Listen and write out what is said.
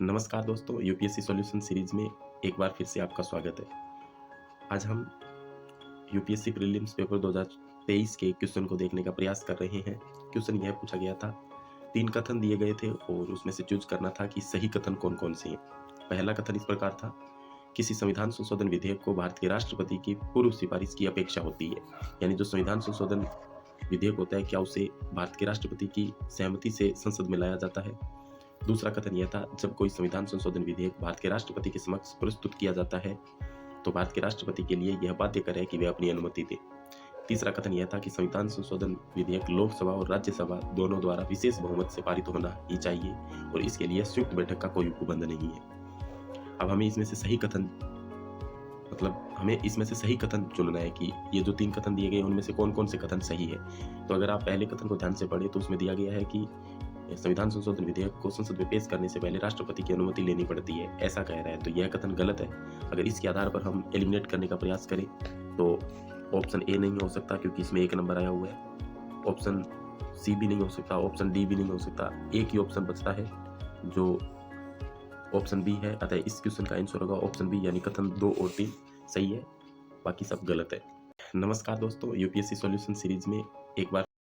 नमस्कार दोस्तों, UPSC solution series में एक बार फिर से आपका स्वागत है। आज हम यूपीएससी प्रीलिम्स पेपर 2023 के क्वेश्चन को देखने का प्रयास कर रहे हैं। क्वेश्चन यह पूछा गया था, 3 कथन दिए गए थे और उसमें से चूज करना था कि सही कथन कौन-कौन से हैं। पहला कथन इस प्रकार था, किसी संविधान संशोधन विधेयक को भारत के राष्ट्रपति की पूर्व सिफारिश की अपेक्षा होती है। यानी जो संविधान संशोधन विधेयक होता है, क्या उसे भारत के राष्ट्रपति की सहमति से संसद में लाया जाता है। दूसरा कथन यह था, जब कोई संविधान संशोधन विधेयक भारत के राष्ट्रपति के समक्ष प्रस्तुत किया जाता है तो भारत के राष्ट्रपति के लिए यह बाध्यकर है कि वे अपनी अनुमति दें। तीसरा कथन यह था कि संविधान संशोधन विधेयक लोकसभा और राज्यसभा दोनों द्वारा विशेष बहुमत से पारित होना ही चाहिए और इसके लिए संयुक्त बैठक का कोई उपबंध नहीं है। अब हमें इसमें से सही कथन चुनना है कि ये जो 3 कथन दिए गए उनमें से कौन कौन से कथन सही है। तो अगर आप पहले कथन को ध्यान से पढ़े तो उसमें दिया गया है कि संविधान संशोधन विधेयक को संसद में पेश करने से पहले राष्ट्रपति की अनुमति लेनी पड़ती है, ऐसा कह रहा है। तो यह कथन गलत है। अगर इसके आधार पर हम एलिमिनेट करने का प्रयास करें तो ऑप्शन ए नहीं हो सकता क्योंकि इसमें 1 नंबर आया हुआ है। ऑप्शन सी भी नहीं हो सकता, ऑप्शन डी भी नहीं हो सकता। एक ही ऑप्शन बचता है जो ऑप्शन बी है। अतः इस क्वेश्चन का आंसर होगा ऑप्शन बी, यानी कथन 2 और 3 सही है, बाकी सब गलत है। नमस्कार दोस्तों, यूपीएससी सॉल्यूशन सीरीज में एक बार